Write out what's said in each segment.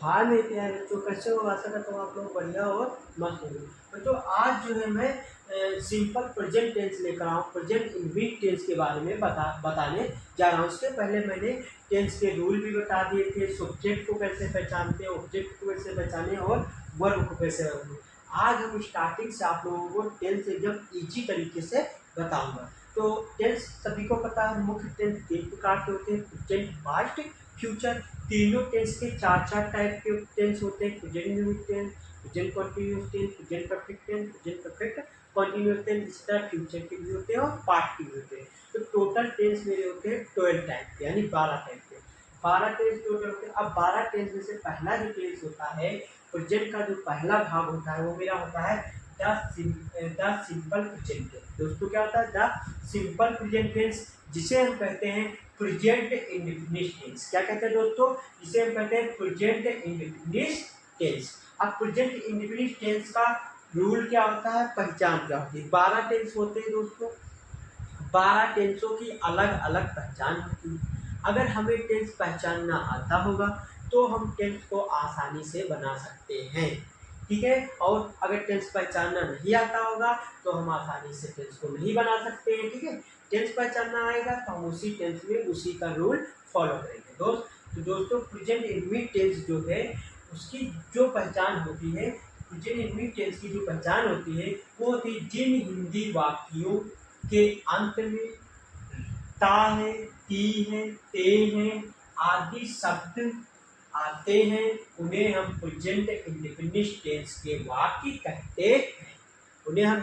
हाँ मेरे प्यारे बच्चों, कैसे हो? आशा करता हूँ आप लोग बढ़िया और मस्त होंगे। बच्चों आज जो है मैं सिंपल प्रेजेंट टेंस लेकर आऊँ, प्रेजेंट इंडेफिनिट टेंस के बारे में बताने जा रहा हूँ। उसके पहले मैंने टेंस के रूल भी बता दिए थे, सब्जेक्ट को कैसे पहचानते हैं, ऑब्जेक्ट को कैसे पहचाने और वर्ब को कैसे रखना। आज हम स्टार्टिंग से आप लोगों को टेंस एकदम ईजी तरीके से बताऊंगा। तो टेंस सभी को पता है, मुख्य टेंस तीन प्रकार के होते हैं, प्रेजेंट, पास्ट, फ्यूचर। तीनों टेंस के चार चार टाइप के टेंस होते हैं, present indefinite tense, present continuous tense, present perfect tense, present perfect continuous tense. इस तरह फ्यूचर के भी होते हैं और पास्ट के भी होते हैं। तो टोटल टेंस मेरे होते हैं 12 टाइप के, यानी 12 टाइप के। 12 टेंस टोटल होते हैं। अब 12 टेंस में से पहला जो टेंस होता है, प्रेजेंट का जो पहला भाग होता है वो मेरा होता है द सिंपल प्रेजेंट टेंस। दोस्तों क्या होता है द सिंपल प्रेजेंट टेंस, जिसे हम कहते हैं प्रेजेंट इंडेफिनिट टेंस। क्या कहते हैं दोस्तों? जिसे हम कहते हैं प्रेजेंट इंडेफिनिट टेंस। अब प्रेजेंट इंडेफिनिट टेंस का रूल क्या होता है, पहचान क्या होती है? 12 टेंस होते हैं दोस्तों, 12 टेंसों की अलग अलग पहचान होती है। अगर हमें टेंस पहचानना आता होगा तो हम टेंस को आसानी से बना सकते हैं, ठीक है। और अगर टेंस पहचानना नहीं आता होगा तो हम आसानी से टेंस को नहीं बना सकते हैं, ठीक है। टेंस पहचानना आएगा तो हम उसी टेंस में उसी का रूल फॉलो करेंगे। तो दोस्तों प्रेजेंट इंडेफिनिट टेंस जो है उसकी जो पहचान होती है, प्रेजेंट इंडेफिनिट टेंस की जो पहचान होती है वो होती है जिन हिंदी वाक्यों के अंत में ता है, ती है, ते है आदि शब्द आते हैं, उन्हें हम प्रेजेंट इंडेफिनिट टेंस के वाक्य कहते हैं। उन्हें हम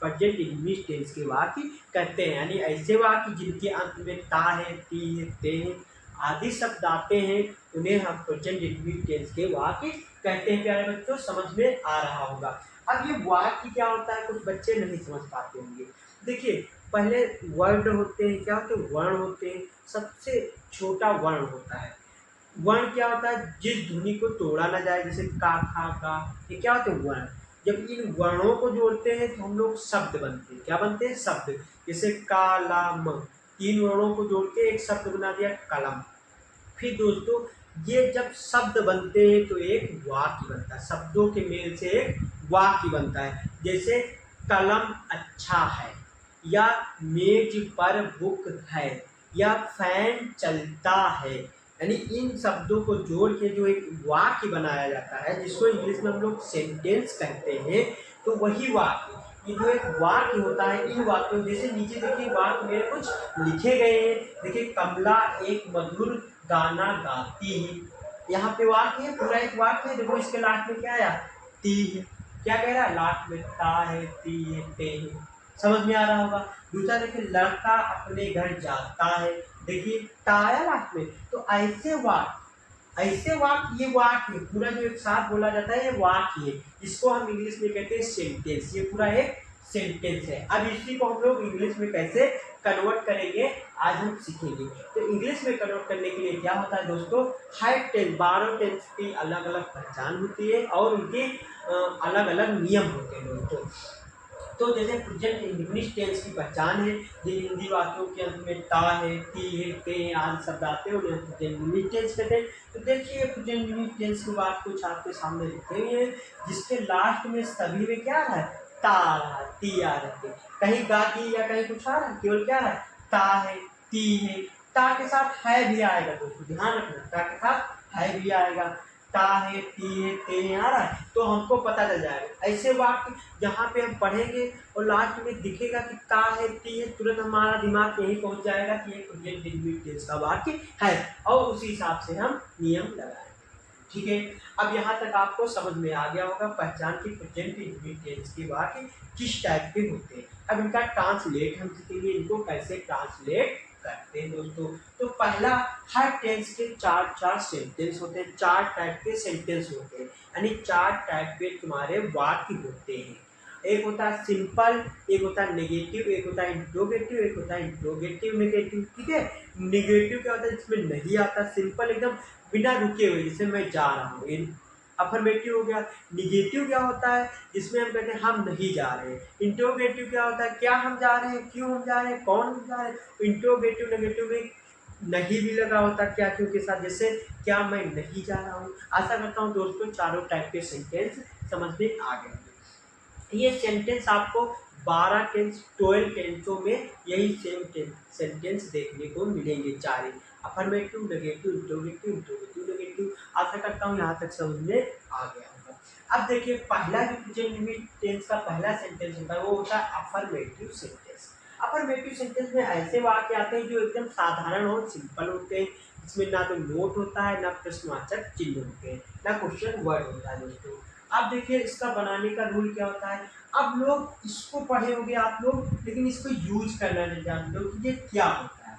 प्रेजेंट इंडेफिनिट टेंस के वाक्य कहते हैं, यानी ऐसे वाक्य जिनके अंत में ता है, ती है, ते है आदि शब्द आते हैं, उन्हें हम प्रेजेंट इंडेफिनिट टेंस के वाक्य कहते हैं। प्यारे बच्चों समझ में आ रहा होगा। अब ये वाक्य क्या होता है कुछ बच्चे नहीं समझ पाते होंगे। देखिए पहले वर्ड होते हैं, क्या होते हैं? वर्ण होते हैं। सबसे छोटा वर्ण होता है। वर्ण क्या होता है? जिस ध्वनि को तोड़ा ना जाए, जैसे का, खा, का, ये क्या होते हैं? वर्ण। जब इन वर्णों को जोड़ते हैं तो हम लोग शब्द बनते हैं। क्या बनते हैं? शब्द। जैसे का, ला, म, तीन वर्णों को जोड़ के एक शब्द बना दिया कलम। फिर दोस्तों ये जब शब्द बनते हैं तो एक वाक्य बनता है, शब्दों के मेल से एक वाक्य बनता है। जैसे कलम अच्छा है, या मेज पर बुक है, या फैन चलता है। यानी इन शब्दों को जोड़ के जो एक वाक्य बनाया जाता है, जिसको इंग्लिश में हम लोग सेंटेंस कहते हैं, तो वही वाक्य, ये जो एक वाक्य होता है, इन वाक्यों जैसे नीचे देखिए वाक्य मेरे कुछ लिखे गए हैं। देखिए कमला एक मधुर गाना गाती है, यहाँ पे वाक्य है, पूरा एक वाक्य है। देखो इसके लास्ट में क्या आया? ती है। क्या कह रहा है? लास्ट में ता है, ती है, ते है। समझ में आ रहा होगा। दूसरा देखिए लड़का अपने घर जाता है, देखिए ता आया लास्ट में। तो ऐसे वाक्य, ये वाक्य है पूरा जो एक साथ बोला जाता है, ये वाक्य है। इसको हम इंग्लिश में कहते हैं सेंटेंस। ये पूरा एक सेंटेंस है। अब इसी को हम लोग इंग्लिश में कैसे कन्वर्ट करेंगे आज हम सीखेंगे। तो इंग्लिश में कन्वर्ट करने के लिए क्या होता है दोस्तों, हर टेंस, 12 टेंस की अलग अलग पहचान होती है और उनके अलग अलग नियम होते हैं दोस्तों। तो जैसे प्रेजेंट इंडेफिनिट टेंस की पहचान है, जिन हिंदी वाक्यों के अंत में ता है, ती है, ते है आदि शब्द आते हैं, उन्हें प्रेजेंट इंडेफिनिट टेंस कहते हैं। तो देखिए प्रेजेंट इंडेफिनिट टेंस की बात कुछ आपके सामने लिखे हुए हैं, जिसके लास्ट में सभी में क्या आ रहा है? ता आ रहा है, ती आ रहा है। कहीं गाती या कहीं कुछ आ रहा है, केवल क्या आ रहा है? ता है, ती है। ता के साथ है भी आएगा दोस्तों, ध्यान रखना, ता के साथ है भी आएगा। ता है, ती है, ते है आ रहा है, तो हमको पता चल जाएगा। ऐसे वाक्य जहाँ पे हम पढ़ेंगे और लास्ट में दिखेगा कि ता है, ती है, तुरंत हमारा दिमाग यही पहुंच जाएगा कि ये प्रेजेंट इंडेफिनिट टेंस का वाक्य है, और उसी हिसाब से हम नियम लगाएंगे, ठीक है। अब यहाँ तक आपको समझ में आ गया होगा पहचान की प्रेजेंट इंडेफिनिट टेंस के वाक्य किस टाइप के होते हैं। अब इनका ट्रांसलेट हम सीखेंगे, इनको कैसे ट्रांसलेट करते हैं दोस्तों। तो पहला, हर टेंस के चार चार सेंटेंस होते हैं, चार टाइप के सेंटेंस होते हैं, यानी चार टाइप के तुम्हारे वाक्य होते हैं। एक होता है सिंपल, एक होता है नेगेटिव, एक होता है इंट्रोगेटिव, एक होता है इंट्रोगेटिव नेगेटिव, ठीक है। नेगेटिव क्या होता है? जिसमें नहीं आता। सिंपल एकदम बिना रुके हुए, जैसे मैं जा रहा हूँ, अफर्मेटिव हो गया। निगेटिव क्या होता है? जिसमें हम कहते हैं हम नहीं जा रहे हैं। इंट्रोगेटिव क्या होता है? क्या हम जा रहे हैं, क्यों हम जा रहे हैं, कौन हम जा रहे हैं। इंट्रोगेटिव नेगेटिव में नहीं भी लगा होता क्या क्यों के साथ, जैसे क्या मैं नहीं जा रहा हूँ। आशा करता हूँ दोस्तों चारों टाइप के सेंटेंस समझ में आ गए होंगे। ये सेंटेंस आपको 12 टेंस 12 टेंसों में यही सेम सेंटेंस देखने को मिलेंगे, चार affirmative, negative, interrogative, interrogative, negative. आशा करता हूँ यहाँ तक समझ में आ गया होगा। अब देखिए पहला जो प्रेजेंट टेंस का पहला सेंटेंस होता है वो होता है अफर्मेटिव सेंटेंस। अफर्मेटिव सेंटेंस में ऐसे वाक्य आते हैं जो एकदम साधारण और सिंपल होते हैं, इसमें ना तो नोट होता है, ना प्रश्नवाचक चिन्ह होते हैं, ना क्वेश्चन वर्ड होता है दोस्तों। अब देखिए इसका बनाने का रूल क्या होता है। अब लोग इसको पढ़े होंगे आप लोग, लेकिन इसको यूज करना नहीं जानते हो कि ये क्या होता है।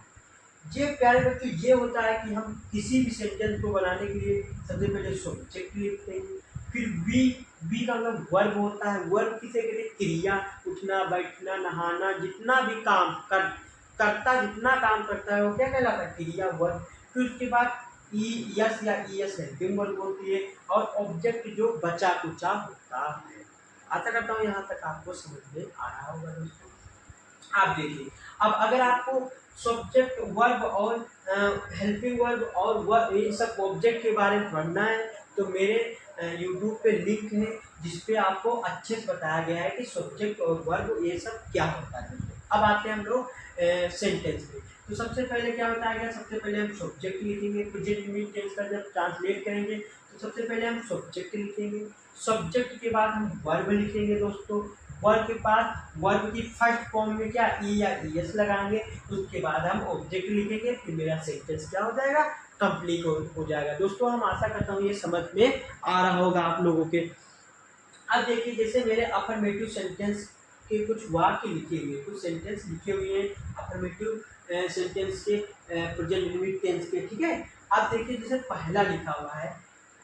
ये प्यारे बच्चों ये होता है कि हम किसी भी सेंटेंस को बनाने के लिए सबसे पहले सब्जेक्ट लिखते हैं, फिर वी का मतलब वर्ब होता है। वर्ब किसे कहते हैं, क्रिया, उठना बैठना नहाना जितना भी काम करता जितना काम करता है वो क्या कहलाता है, क्रिया वर्ब। फिर उसके बाद ई यस या ई एस हेल्पिंग वर्ब होती है, और ऑब्जेक्ट जो बचा कुचा होता है। आशा करता हूँ यहाँ तक आपको समझ में आ रहा होगा दोस्तों। आप देखिए अब अगर आपको सब्जेक्ट वर्ब और हेल्पिंग वर्ब और वर्ब ये सब ऑब्जेक्ट के बारे में पढ़ना है तो मेरे यूट्यूब पे लिंक है जिसपे आपको अच्छे से बताया गया है कि सब्जेक्ट और वर्ब ये सब क्या होता है। अब आते हैं हम लोग सेंटेंस पे। तो सबसे पहले क्या बताया गया, सबसे पहले हम सब्जेक्ट लिखेंगे, प्रेजेंट टेंस का जब ट्रांसलेट करेंगे तो सबसे पहले हम सब्जेक्ट लिखेंगे। सब्जेक्ट के बाद हम वर्ब लिखेंगे दोस्तों। वर्ब के बाद वर्ब की फर्स्ट फॉर्म में क्या ई या ई एस लगाएंगे, उसके बाद हम ऑब्जेक्ट लिखेंगे, फिर मेरा सेंटेंस क्या हो जाएगा, कंप्लीट हो जाएगा। दोस्तों हम आशा करता हूँ ये समझ में आ रहा होगा आप लोगों के। अब देखिए जैसे मेरे अफर्मेटिव सेंटेंस के कुछ वाक्य लिखे हुए, कुछ सेंटेंस लिखे हुए हैं अफर्मेटिव सेंटेंस के प्रेजेंट इंडेफिनिट टेंस के, ठीक है। अब देखिए जैसे पहला लिखा हुआ है,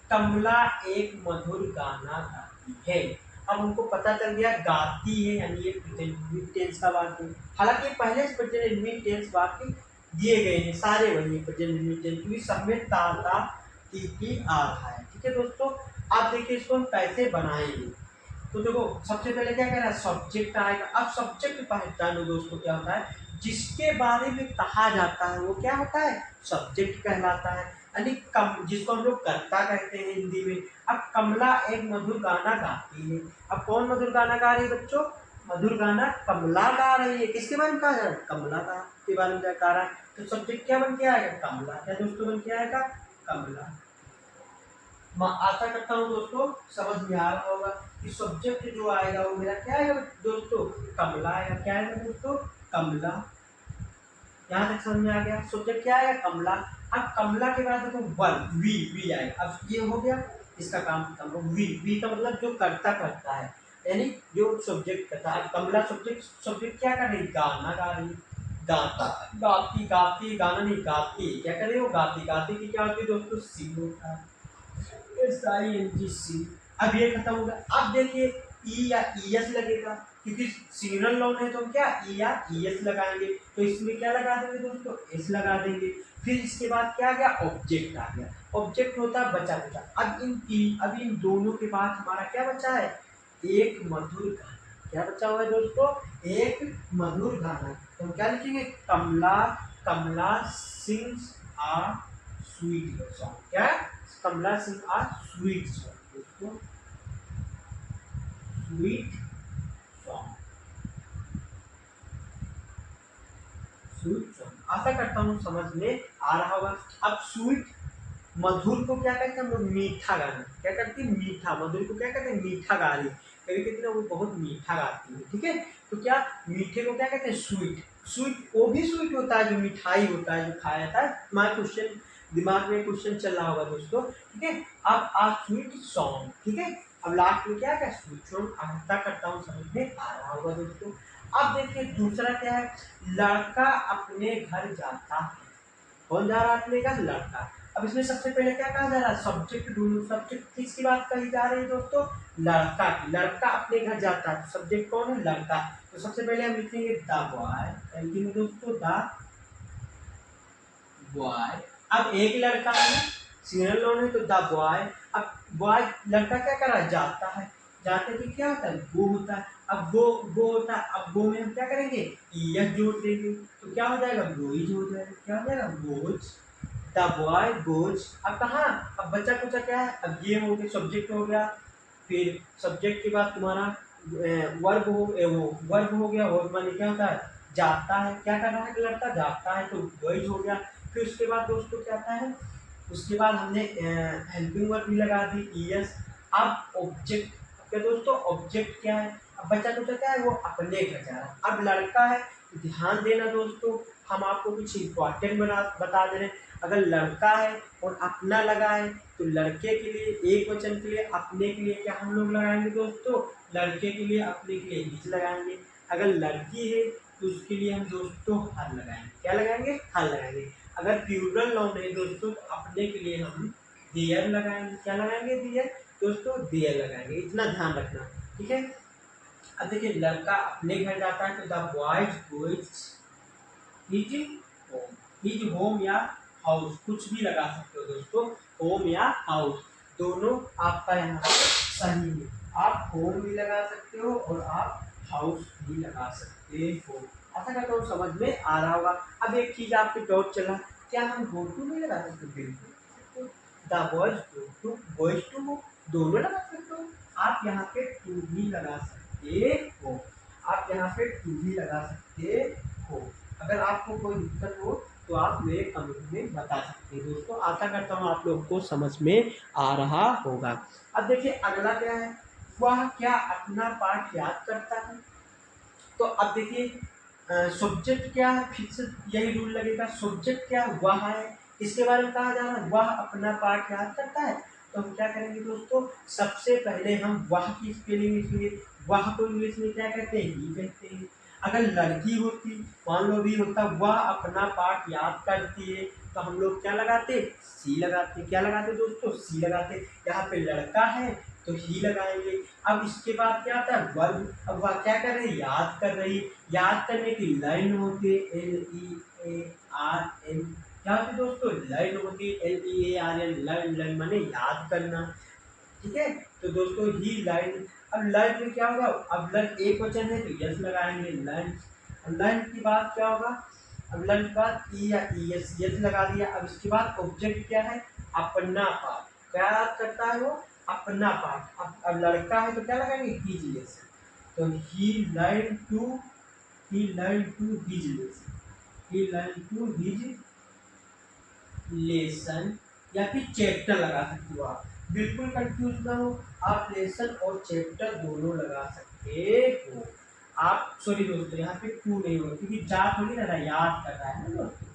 कमला एक मधुर गाना गाती है। अब हमको पता चल गया गाती है यानी ये प्रेजेंट टेंस का वाक्य। हालांकि पहले से प्रेजेंट टेंस वाक्य दिए गए हैं, सारे वही प्रेजेंट टेंस, क्योंकि सब में ता ती आ रहा है, ठीक है दोस्तों। आप देखिए इसको हम कैसे बनाएंगे। तो देखो सबसे पहले क्या कह रहा है, सब्जेक्ट आएगा। अब सब्जेक्ट पहचानो दोस्तों क्या होता है, जिसके बारे में कहा जाता है वो क्या होता है, सब्जेक्ट कहलाता है। यानी कम जिसको हम लोग कर्ता कहते हैं हिंदी में। अब कमला एक मधुर गाना गाती है। अब कौन मधुर गाना गा रही है बच्चों, मधुर गाना कमला गा रही है। किसके बारे में कहा जा रहा है, कमला का के बारे में गा रहा है। तो सब्जेक्ट क्या बन के आएगा, कमला। क्या दोस्तों बन के आएगा, कमला। मैं आशा करता हूँ दोस्तों समझ में आ रहा होगा कि सब्जेक्ट जो आएगा वो मेरा क्या आएगा दोस्तों, कमला आएगा। क्या आएगा दोस्तों, कमला। यहाँ तक समझ में आ गया, सब्जेक्ट क्या आएगा, कमला। अब कमला के बाद देखो वर्ब वी आएगा। अब ये हो गया इसका काम खत्म हो। वी का मतलब जो करता करता है, यानी जो सब्जेक्ट करता है। कमला सब्जेक्ट क्या कर रही, गाना गा रही, गाता गाती गाती गाना नहीं गाती, क्या कर रही हो, गाती। गाती की क्या होती है दोस्तों, सी होता है, SINGC। अब ये खत्म होगा। अब देखिए ई या ई एस लगेगा, क्योंकि सिग्नल लॉन्ग है तो हम क्या ई या ई एस लगाएंगे। तो इसमें क्या लगा देंगे दोस्तों, एस लगा देंगे। फिर इसके बाद क्या आ गया, ऑब्जेक्ट आ गया। ऑब्जेक्ट होता है बचा कुचा। अब इन दोनों के बाद हमारा क्या बचा है, एक मधुर गाना। क्या बचा हुआ है दोस्तों, एक मधुर गाना। तो हम क्या लिखेंगे, कमला कमला सिंग्स आ स्वीट सॉन्ग। क्या, कमला सिंह आ स्वीट सॉन्ग दोस्तों, स्वीट सॉन्ग, स्वीट सॉन्ग। आशा करता हूँ समझ में आ रहा होगा। अब स्वीट मधुर को क्या कहते हैं हम लोग, मीठा गाना। क्या करती है, मीठा। मधुर को क्या कहते हैं, मीठा गा रही। कभी कहते हैं वो बहुत मीठा गाती है, ठीक है। तो क्या मीठे को क्या कहते हैं, स्वीट। स्वीट वो भी स्वीट होता है जो मिठाई होता है, जो खाया जाता है। हमारा क्वेश्चन दिमाग में क्वेश्चन चल रहा होगा दोस्तों, ठीक है। अब आ स्वीट सॉन्ग, ठीक है। अब लास्ट में क्या क्या स्वीट सॉन्ग। आशा करता हूँ समझ में आ रहा होगा दोस्तों। अब देखिए दूसरा क्या है, लड़का अपने घर जाता है। कौन जा रहा है अपने घर, लड़का। अब इसमें सबसे पहले क्या कहा जा रहा है, सब्जेक्ट ढूंढो। सब्जेक्ट किसकी बात कही जा रही है दोस्तों, लड़का की। लड़का अपने घर जाता है, सब्जेक्ट कौन है, लड़का। तो सबसे पहले हम लिखेंगे द बॉय, लिखेंगे दोस्तों द बॉय। अब एक लड़का है, सिंगल नोन है तो द बॉय। अब बॉय लड़का क्या कर रहा है, जाता है। जाते थे क्या होता है, गो होता है। अब गो होता है, अब गो में हम क्या करेंगे, ईएस जोड़ देंगे, तो क्या हो जाएगा, गोइज हो जाएगा। क्या हो जाएगा, गोज। The boy goes. अब कहाँ, अब बचा कुचा क्या है, अब ये हो गया, सब्जेक्ट हो गया, फिर सब्जेक्ट के बाद तुम्हारा वर्ब वो वर्ब हो गया। वर्ब माने क्या होता है, जाता है, क्या कर रहा है लड़का, जाता है, तो गोइज हो गया। फिर उसके बाद दोस्तों क्या आता है, उसके बाद हमने हेल्पिंग वर्ब भी लगा दी, ईएस। अब ऑब्जेक्ट क्या दोस्तों, ऑब्जेक्ट क्या है, अब बच्चा कुछ क्या है, वो अपने घर जा रहा है। अब लड़का है, ध्यान देना दोस्तों, हम आपको कुछ इम्पोर्टेंट बता दे रहे हैं। अगर लड़का है और अपना लगा है, तो लड़के के लिए एक वचन के लिए, अपने के लिए क्या हम लोग लगाएंगे दोस्तों, लड़के के लिए अपने के लिए हिज लगाएंगे। अगर लड़की है तो उसके लिए हम दोस्तों हर लगाएंगे, क्या लगाएंगे, हर लगाएंगे। अगर प्लूरल नाउन है दोस्तों, तो अपने के लिए हम देयर लगाएंगे, क्या लगाएंगे, देयर दोस्तों, देयर लगाएंगे। इतना ध्यान रखना, ठीक है। अब देखिए, लड़का अपने घर जाता है, तो the boys goes his home. His home या हाउस कुछ भी लगा सकते हो दोस्तों, होम या हाउस दोनों आपका यहाँ पर सही है। आप होम भी लगा सकते हो और आप हाउस भी लगा सकते हो। ऐसा करता हूँ समझ में आ रहा होगा। अब एक चीज आपके डाउट चला, क्या हम गो टू नहीं लगा सकते, बिल्कुल the boys go to, boys to हो, दोनों लगा सकते हो। आप यहाँ पे टू भी लगा सकते हो, आप यहाँ पे टू भी लगा सकते हो। अगर आपको कोई दिक्कत हो तो आप मेरे कमेंट में बता सकते हैं दोस्तों। आशा करता हूँ आप लोगों को समझ में आ रहा होगा। अब देखिए अगला क्या है, वह क्या अपना पाठ याद करता है। तो अब देखिए सब्जेक्ट क्या है, फिर से यही रूल लगेगा, सब्जेक्ट क्या वह है, इसके बारे में कहा जा रहा है वह अपना पाठ याद करता है। तो हम क्या करेंगे दोस्तों, सबसे पहले हम वह की स्पेलिंग लिखेंगे। वह को इंग्लिश में क्या कहते हैं, ही कहते हैं। अगर लड़की होती, मान लो भी होता वह अपना पाठ याद करती है, तो हम लोग क्या लगाते, सी लगाते। क्या लगाते दोस्तों, सी लगाते। यहाँ पे लड़का है तो ही लगाएंगे। अब इसके बाद क्या आता है, वर्ब। अब वह क्या कर रही है, याद कर रही। याद करने की लाइन होती है LEARN। क्या होती है दोस्तों, लाइन होती है LEARN, लर्न। लर्न माने याद करना, ठीक है। तो दोस्तों ही लाइन। अब लर्न में क्या होगा, अब लर्न एक वचन है तो यस लगाएंगे, लर्न। लर्न के बाद क्या होगा, अब लर्न के बाद ई या ईएस, यस लगा दिया। अब इसके बाद ऑब्जेक्ट क्या है, अपना पाठ। क्या याद करता है वो, अपना पाठ। अब लड़का है तो क्या लगाएंगे, हिज लेसन। तो he learn to his lesson, he learn to his lesson, या फिर चैप्टर लगा सकते हो आप। बिल्कुल कंफ्यूज ना हो, आप लेसन और चैप्टर दोनों लगा सकते हो। आप सॉरी दोस्तों, यहाँ पे टू नहीं होगा क्योंकि जा थोड़ी ना रहा, याद कर रहा है ना दोस्तों,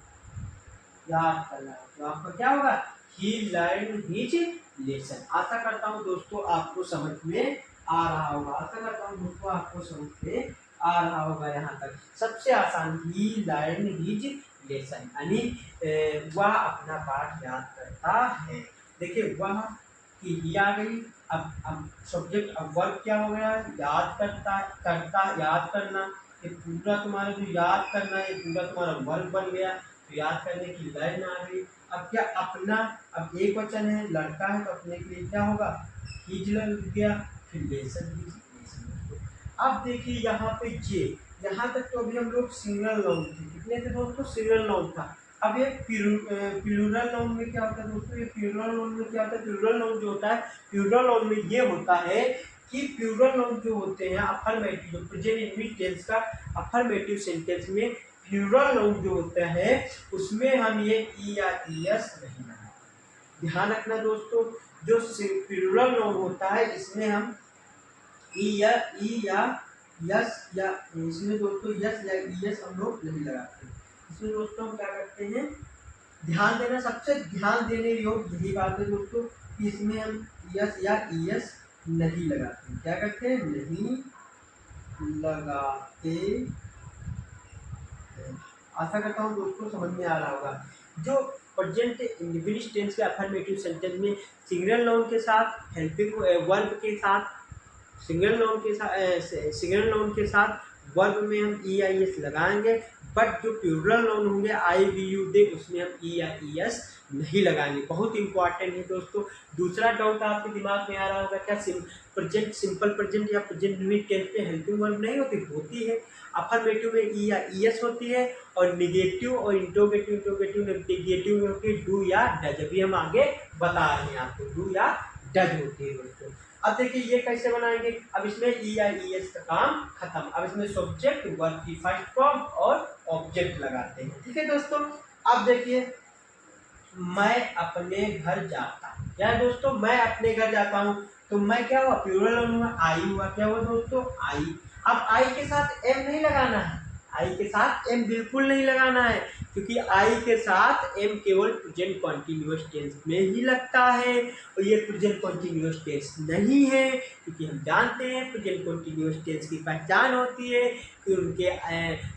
याद कर रहा है। तो आपका क्या होगा, ही लर्न हिज लेसन। आशा करता हूँ दोस्तों आपको समझ में आ रहा होगा। आशा करता हूँ दोस्तों आपको समझ में आ रहा होगा। यहाँ तक सबसे आसान, ही लर्न हिज लेसन, यानी वह अपना पाठ याद करता है। देखिए वह की ही आ गई। अब सब्जेक्ट, अब वर्ब क्या हो गया, याद करता, करता याद करना। ये पूरा तुम्हारा जो याद करना है, पूरा तुम्हारा वर्ब बन गया। तो याद करने की लाइन आ गई। अब क्या अपना, अब एक वचन है, लड़का है तो अपने के लिए क्या होगा, हिज लग गया, फिर लेसन हिज लेसन। अब देखिए यहाँ पे ये, यहाँ तक तो अभी हम लोग सिंगल नाउन थे, कितने थे दोस्तों, सिंगल नाउन था। अब ये प्लूरल नाउन में क्या होता है दोस्तों, ये प्लूरल नाउन में क्या होता है, प्लूरल नाउन जो होता है, प्लूरल नाउन में ये होता है कि प्लूरल नाउन जो होते हैं अफर्मेटिव, जो प्रेजेंट इंडेफिनिट टेंस का अफर्मेटिव सेंटेंस में प्लूरल नाउन जो होता है उसमें हम ये ई या ईएस नहीं लगाते। ध्यान रखना दोस्तों, जो प्लूरल नाउन होता है इसमें हम ई या यस या इसमें दोस्तों यस या ईएस हम लोग नहीं लगाते। इसमें दोस्तों हम क्या करते हैं, ध्यान देना, सबसे ध्यान देने योग्य यही बात है दोस्तों कि इसमें हम यस या ईएस नहीं लगाते। क्या करते हैं, नहीं लगाते। आशा करता हूँ दोस्तों समझ में आ रहा होगा। जो प्रेजेंट इंडेफिनिट टेंस के अफर्मेटिव सेंटेंस में सिंगल नाउन के साथ, हेल्पिंग वर्ब के साथ, सिंगल नाउन के साथ वर्ब में हम ई आई एस लगाएंगे। बट जो प्लूरल नाउन होंगे आई वी यू दे, उसमें हम ई या ई एस नहीं लगानी, बहुत इंपॉर्टेंट है दोस्तों। दूसरा डाउट आपके दिमाग में आ रहा होगा, क्या प्रेजेंट सिंपल प्रेजेंट या प्रेजेंट यूनिट टेंस पे हेल्पिंग वर्ब नहीं होती? होती है। अफर्मेटिव में ई या ई एस होती है, और निगेटिव और इंट्रोगेटिव नेगेटिव में होती है डू या डज। अभी हम आगे बता रहे हैं आपको, डू या डज होती है दोस्तों। अब देखिए ये कैसे बनाएंगे, अब इसमें ई या ई एस का काम खत्म, अब इसमें सब्जेक्ट वर्ब की फर्स्ट फॉर्म और ऑब्जेक्ट लगाते हैं। ठीक है दोस्तों। अब देखिए मैं अपने घर जाता हूँ, क्या है दोस्तों, मैं अपने घर जाता हूँ, तो मैं क्या हुआ, प्लूरल हुआ, आई हुआ, क्या हुआ दोस्तों, आई। अब आई के साथ एम नहीं लगाना है, आई के साथ एम बिल्कुल नहीं लगाना है, क्योंकि आई के साथ एम केवल प्रेजेंट कॉन्टिन्यूअस टेंस में ही लगता है, और ये प्रेजेंट कॉन्टिन्यूअस टेंस नहीं है, क्योंकि हम जानते हैं प्रेजेंट कॉन्टिन्यूअस टेंस की पहचान होती है कि उनके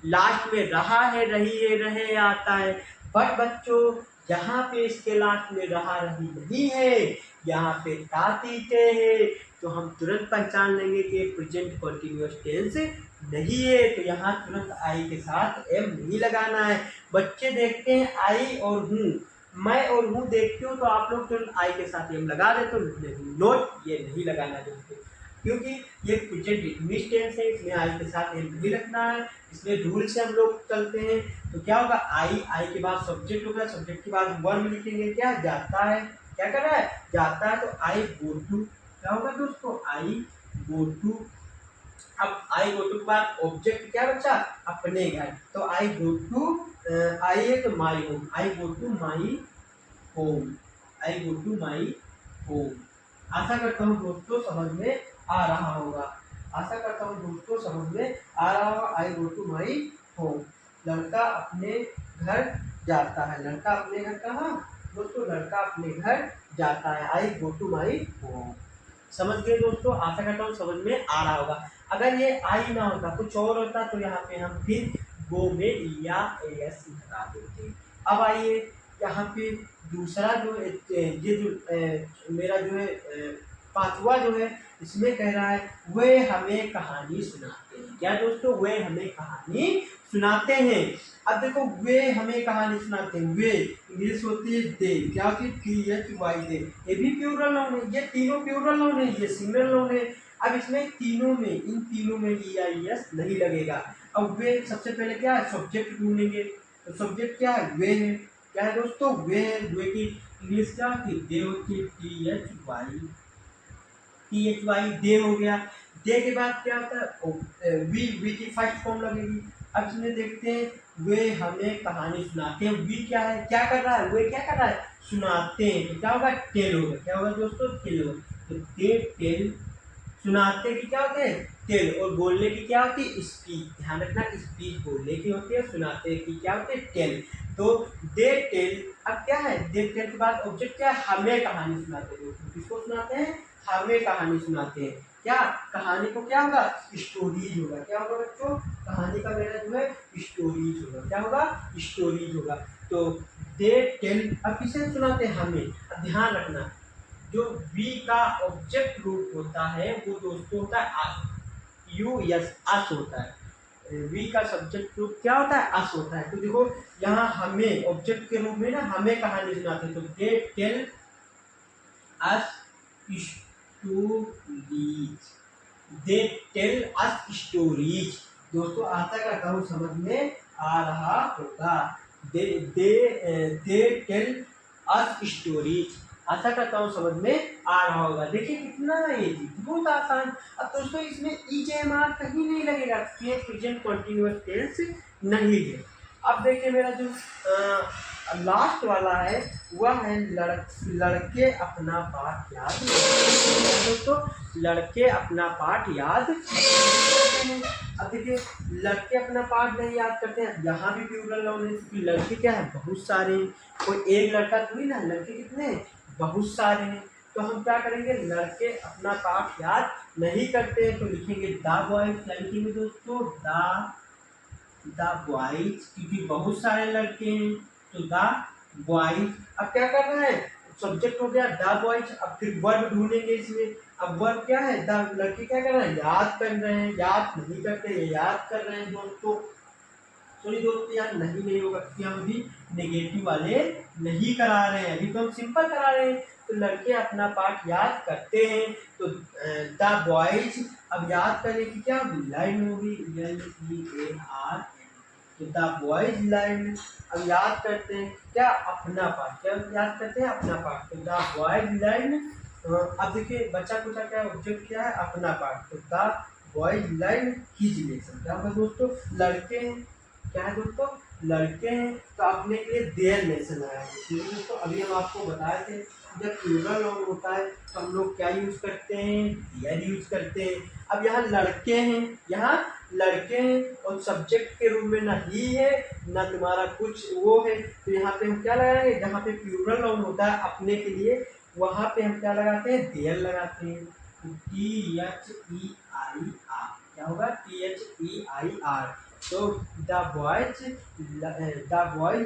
लास्ट में रहा है, रही है, रहे आता है। बट बच्चों यहाँ पे इसके लास्ट में रहा रही नहीं है, यहाँ पे तातीते है, तो हम तुरंत पहचान लेंगे कि प्रेजेंट कॉन्टिन्यूअस टेंस नहीं है, तो यहाँ तुरंत आई के साथ एम नहीं लगाना है। बच्चे देखते हैं आई और हूँ, मैं और हूँ देखते हो, तो आप लोग तुरंत आई के साथ एम लगा देते हो, नोट ये नहीं लगाना है दोस्तों, क्योंकि ये प्रेजेंट इंग्लिश टेंस है, इसमें आई के साथ एम नहीं रखना है, इसमें रूल से हम लोग चलते हैं। तो क्या होगा, आई के बाद सब्जेक्ट होगा, सब्जेक्ट के बाद वर्ब लिखेंगे, क्या जाता है, क्या कर रहा है, जाता है, तो आई गो टू, क्या होगा दोस्तों, आई गो टू। अब आई गो टू के बाद ऑब्जेक्ट क्या बचा, अपने घर, तो आई गो टू, आई है तो my home, I go to my home, I go to my home. आशा करता हूँ दोस्तों समझ में आ रहा होगा, आशा करता हूँ दोस्तों समझ में आ रहा होगा। आई गो टू माई होम, लड़का अपने घर जाता है, लड़का अपने घर कहाँ दोस्तों, लड़का अपने घर जाता है, आई गो टू माई होम। समझ गए दोस्तों, आशा करता हूँ समझ में आ रहा होगा। अगर ये आई ना होता, कुछ और होता, तो यहाँ पे हम फिर गो में या एस लगा देते। अब आइए यहाँ पे दूसरा जो ये जो मेरा जो है पांचवा जो है, इसमें कह रहा है वे हमें कहानी सुनाते हैं, क्या दोस्तों, वे हमें कहानी सुनाते हैं। अब देखो वे हमें कहानी सुनाते हैं, वे इंग्लिश होती है दे, क्या होती है THY दे, ये भी प्लूरल नाउन है, ये तीनों प्लूरल नाउन है, ये सिंगल नाउन है। अब इसमें तीनों में, इन तीनों में EIS नहीं लगेगा। अब वे सबसे पहले क्या है, सब्जेक्ट ढूंढेंगे, तो सब्जेक्ट क्या है, वे है, क्या है दोस्तों, वे है, वे की इंग्लिश क्या होती है, दे होती है, THY दे हो गया। दे के बाद क्या होता है, वी की फर्स्ट फॉर्म लगेगी। अब इसमें देखते हैं वे हमें कहानी सुनाते हैं, वी क्या है, क्या कर रहा है, वे क्या कर रहा है, सुनाते हैं, तो क्या होगा, टेल होगा, क्या होगा दोस्तों, टेल होगा, तो दे टेल, सुनाते की क्या होते हैं, टेल, और बोलने की क्या होती है, स्पीच, ध्यान रखना स्पीच बोलने की होती है, सुनाते की क्या होती है, टेल। तो दे टेल, अब क्या है, दे टेल के बाद ऑब्जेक्ट क्या है, हमें कहानी सुनाते हैं, किसको सुनाते हैं, हमें कहानी सुनाते हैं, क्या कहानी को क्या होगा, स्टोरीज होगा, क्या होगा बच्चों, कहानी का मेरा जो है स्टोरीज होगा, क्या होगा, स्टोरीज होगा। तो दे टेल, अब किसे सुनाते हैं, हमें। अब ध्यान रखना जो वी का ऑब्जेक्ट रूप होता है वो दोस्तों होता है अस, US अस होता है, वी का सब्जेक्ट रूप क्या होता है, अस होता है। तो देखो यहाँ हमें ऑब्जेक्ट के रूप में ना हमें कहानी सुनाते हैं, तो they tell us stories, they tell us stories. दोस्तों आशा करता हूँ समझ में आ रहा होगा, दे टेल अस स्टोरीज, आशा करता हूँ समझ में आ रहा होगा। देखिए कितना इजी, बहुत आसान। अब दोस्तों इसमें EJMR कहीं नहीं लगेगा, ये प्रेजेंट कंटीन्यूअस टेंस नहीं है। अब देखिए मेरा जो लास्ट वाला है वह है लड़के अपना पाठ याद दोस्तों, लड़के अपना पाठ याद करते हैं। अब देखिए लड़के अपना पाठ नहीं याद करते हैं, यहाँ भी प्लूरल नाउन है, क्योंकि लड़के क्या है, बहुत सारे हैं, कोई एक लड़का थोड़ी ना, लड़के कितने हैं, बहुत सारे हैं। तो हम क्या करेंगे, लड़के अपना पाठ याद नहीं करते, तो लिखेंगे द बॉयज, क्या लिखेंगे दोस्तों, द बॉयज, क्योंकि बहुत सारे लड़के हैं, तो द बॉयज। अब क्या करना है, सब्जेक्ट हो गया द बॉयज, अब फिर वर्ब ढूंढेंगे इसमें। अब वर्ब क्या है, द, लड़के क्या कर रहे हैं, याद कर रहे हैं, याद नहीं करते, ये याद कर रहे हैं दोस्तों। सॉरी दोस्तों यहाँ नहीं होगा क्योंकि हम अभी नेगेटिव वाले नहीं करा रहे हैं, अभी तो हम सिंपल करा रहे हैं। तो लड़के अपना पाठ याद करते हैं। तो द बॉयज, अब याद करने की क्या लाइन होगी, LEAR। तो द बॉयज लर्न, अब याद करते हैं क्या अपना पाठ, क्या याद करते हैं अपना पाठ। तो द बॉयज लर्न, अब देखिए बच्चा कुचा क्या ऑब्जेक्ट क्या है अपना पाठ। तो the boys learn his lesson, क्या होगा दोस्तों लड़के हैं, क्या है दोस्तों लड़के हैं, तो अपने के लिए देयर लेसन आया है। इसलिए दोस्तों अभी हम आपको बताए थे जब प्लूरल नाउन होता है तो हम लोग क्या यूज करते हैं, देयर यूज करते हैं। अब यहाँ लड़के हैं, यहाँ लड़के हैं और सब्जेक्ट के रूप में ना ही है ना तुम्हारा कुछ वो है, तो यहाँ पे हम क्या लगाएंगे, जहाँ पे प्लूरल नाउन होता है अपने के लिए वहाँ पे हम क्या लगाते हैं, देयर लगाते हैं। THEIR, क्या होगा THEIR। तो the boys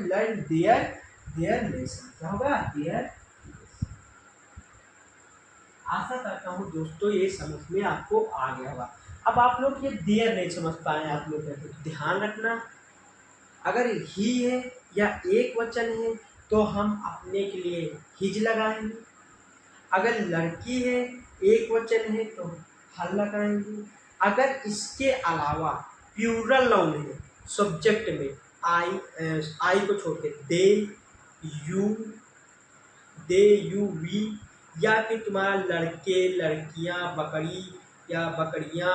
learn their lesson, क्या होगा देयर। आशा करता हूँ दोस्तों ये समझ में आपको आ गया होगा। अब आप लोग ये देयर नहीं समझ पाए आप लोग कहते, तो ध्यान रखना अगर ही है या एक वचन है तो हम अपने के लिए हिज लगाएंगे, अगर लड़की है एक वचन है तो हल लगाएंगे, अगर इसके अलावा प्लूरल नाउन है सब्जेक्ट में आई को छोड़ के यू दे यू वी, या फिर तुम्हारा लड़के लड़कियां बकरी या बकरियां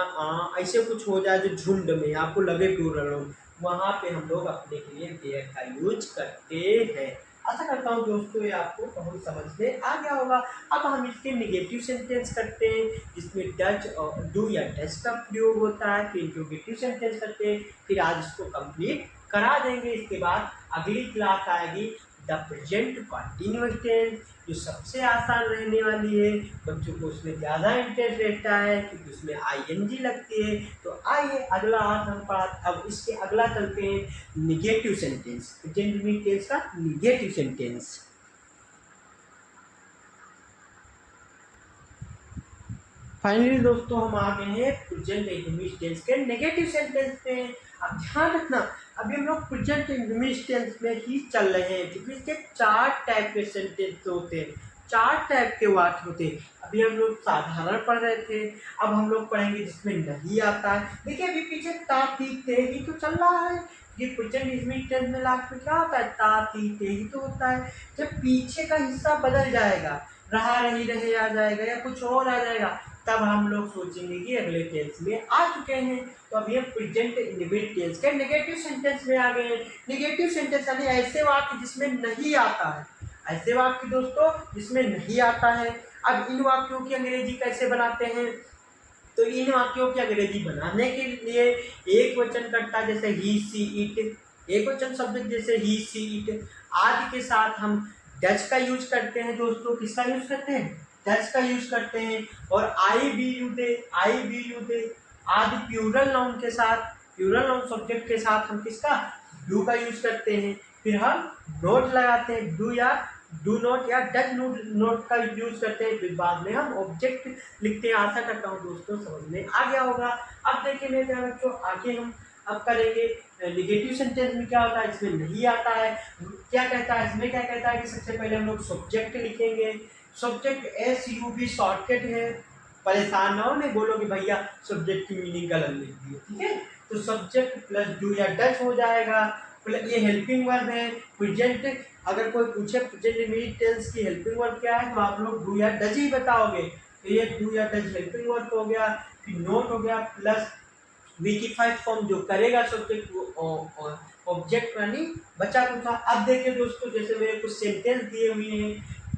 ऐसे कुछ हो जाए जो झुंड में आपको लगे प्लूरल नाउन, वहाँ पे हम लोग अपने के लिए देयर का यूज करते हैं। आशा करता हूँ दोस्तों ये आपको बहुत समझ में आ गया होगा। अब हम इसके नेगेटिव सेंटेंस करते हैं जिसमें डज और डू या डज का प्रयोग होता है, फिर इंट्रोगेटिव सेंटेंस करते हैं, फिर आज इसको कंप्लीट करा देंगे। इसके बाद अगली क्लास आएगी द प्रेजेंट कंटिन्यूअस टेंस, जो सबसे आसान रहने वाली है, बच्चों को उसमें ज़्यादा इंटरेस्ट रहता है क्योंकि उसमें ING लगती है। तो आइए अगला आज हम अब इसके अगला चलते हैं निगेटिव सेंटेंस, प्रेजेंट टेंस का निगेटिव सेंटेंस। फाइनली दोस्तों हम आ गए हैं प्रेजेंट इंडेफिनिट टेंस के नेगेटिव सेंटेंस पे। अब ध्यान रखना अभी हम लोग प्रेजेंट इंडेफिनिट टेंस में ही चल रहे हैं क्योंकि इसके 4 टाइप के सेंटेंस होते हैं, 4 टाइप के वाक्य होते हैं। अभी हम लोग साधारण पढ़ रहे थे, अब हम लोग पढ़ेंगे जिसमें नहीं आता है। देखिए अभी पीछे ता ती ते ही तो चल रहा है, ये प्रेजेंट इंडेफिनिट टेंस में लास्ट में क्या होता है, ता ती ते ही तो होता है। जब पीछे का हिस्सा बदल जाएगा, रहा रही रहे आ जाएगा या कुछ और आ जाएगा, तब हम लोग सोचेंगे कि अगले टेंस में आ चुके हैं। तो अभी हम प्रेजेंट इंडेफिनिट टेंस के नेगेटिव सेंटेंस में आ गए हैं। नेगेटिव सेंटेंस यानी ऐसे वाक्य जिसमें नहीं आता है, ऐसे वाक्य दोस्तों जिसमें नहीं आता है। अब इन वाक्यों की अंग्रेजी कैसे बनाते हैं, तो इन वाक्यों की अंग्रेजी बनाने के लिए एक वचन करता जैसे ही सी इट, एक वचन शब्द जैसे ही सी इट आदि के साथ हम डज का यूज करते हैं दोस्तों। किसका यूज करते हैं, डज का यूज करते हैं। और आई बी यू दे आदि प्लूरल नाउन के साथ, प्लूरल नाउन सब्जेक्ट के साथ हम किसका, डू का यूज करते हैं। फिर हम नोट लगाते हैं, डू या डू नॉट या डज नोट का यूज करते हैं। फिर बाद में हम ऑब्जेक्ट लिखते हैं। आशा करता हूँ दोस्तों समझ में आ गया होगा। अब देखिए मेरे प्यारे बच्चों आगे हम अब करेंगे नेगेटिव सेंटेंस में क्या होता है, इसमें नहीं आता है। क्या कहता है इसमें, क्या कहता है कि सबसे पहले हम लोग सब्जेक्ट लिखेंगे। सब्जेक्ट SUB शॉर्टकट है, परेशान ना हो, नहीं बोलो कि भैया सब्जेक्ट की मीनिंग गलत लिख दी है, ठीक है। तो सब्जेक्ट प्लस डू या डज हो जाएगा, प्लस ये हेल्पिंग वर्ब है प्रेजेंट। अगर कोई पूछे प्रेजेंट इंडेफिनिट टेंस की हेल्पिंग वर्ब क्या है तो आप लोग डू या डज ही बताओगे। तो ये डू या डज हेल्पिंग वर्ब हो गया, फिर नोट हो गया, प्लस विकिफाइड फॉर्म जो करेगा सब्जेक्ट ऑब्जेक्ट यानी बचा कुछ था। अब देखिए दोस्तों जैसे मेरे कुछ सेंटेंस दिए हुए हैं,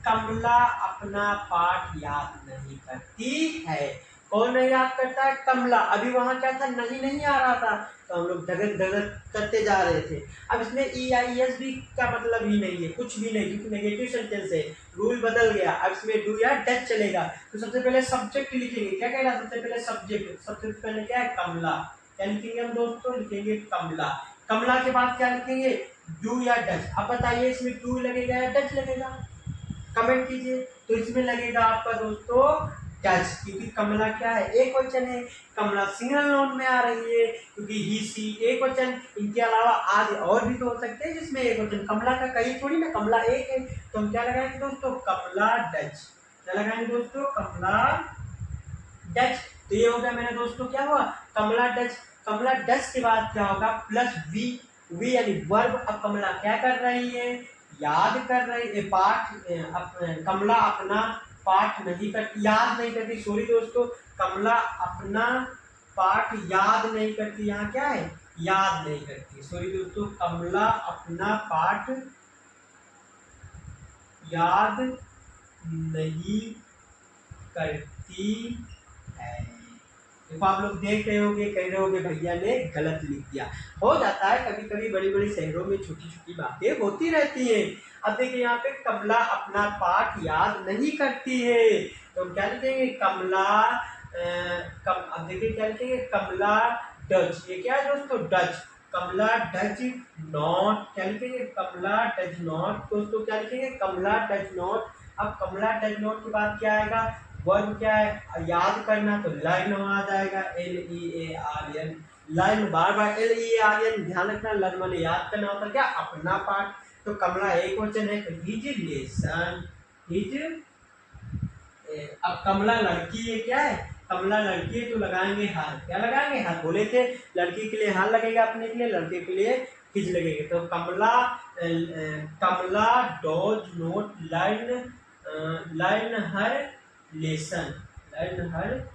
कमला अपना पाठ याद नहीं करती है। कौन नहीं याद करता है, कमला। अभी वहां क्या था, नहीं आ रहा था तो हम लोग धगक धगक करते जा रहे थे। अब इसमें EIS भी का मतलब ही नहीं है, कुछ भी नहीं, क्योंकि नेगेटिव सेंटेंस है, रूल बदल गया। अब इसमें डू या डज चलेगा। तो सबसे पहले सब्जेक्ट लिखेंगे, क्या कहेगा, सबसे पहले सब्जेक्ट, सबसे पहले क्या है, कमला। क्या लिखेंगे हम दोस्तों, लिखेंगे कमला। कमला के बाद क्या लिखेंगे, डू या डज। अब बताइए इसमें डू लगेगा या डज लगेगा, कमेंट कीजिए। तो इसमें लगेगा आपका दोस्तों डज, क्योंकि कमला क्या है, एक वचन है। कमला सिंगल नाउन में आ रही है क्योंकि ही सी एक वचन। इनके अलावा आदि और भी तो हो सकते हैं जिसमें एक वचन। कमला का कहीं थोड़ी ना, कमला एक है। तो हम क्या लगाएंगे दोस्तों, कमला डज। क्या लगाएंगे दोस्तों, कमला डच। तो ये हो गया मेरे दोस्तों, क्या हुआ, कमला डच। कमला डच के बाद क्या होगा, प्लस वी। वी यानी वर्ब। अब कमला क्या कर रही है, याद कर रही है पाठ। कमला अपना पाठ नहीं करती, याद नहीं करती, सॉरी दोस्तों, कमला अपना पाठ याद नहीं करती। यहाँ क्या है, याद नहीं करती, सॉरी दोस्तों, कमला अपना पाठ याद नहीं करती है। देखो आप लोग देख रहे होगे, कह रहे होगे भैया ने गलत लिख दिया। हो जाता है कभी कभी, बड़ी बड़ी शहरों में छोटी छोटी बातें होती रहती हैं। अब देखिए यहाँ पे कमला अपना पाठ याद नहीं करती है, तो हम क्या लिखेंगे, कमला अब देखिए क्या लिखेंगे, कमला डज। ये क्या है दोस्तों, डज। कमला डज नॉट, क्या लिखेंगे, कमला डज नॉट। दोस्तों क्या लिखेंगे, कमला डज नॉट। अब कमला डज नॉट के बाद क्या आएगा, वर्ब क्या है, याद करना, तो लर्न आ जाएगा, LEARN। लर्न, बार बार LEARN, ध्यान रखना, लर्न माने याद करना होता है, क्या, अपना पाठ। तो कमला एक वचन है, तो हिज लेसन, हिज। अब कमला लड़की है, क्या है, कमला लड़की है, तो लगाएंगे हर। क्या लगाएंगे, हर। बोले थे लड़की के लिए हर लगेगा, अपने के लिए, लड़के के लिए हिज लगेगा। तो Kamla Kamla does not learn learn her lesson, learn her lesson.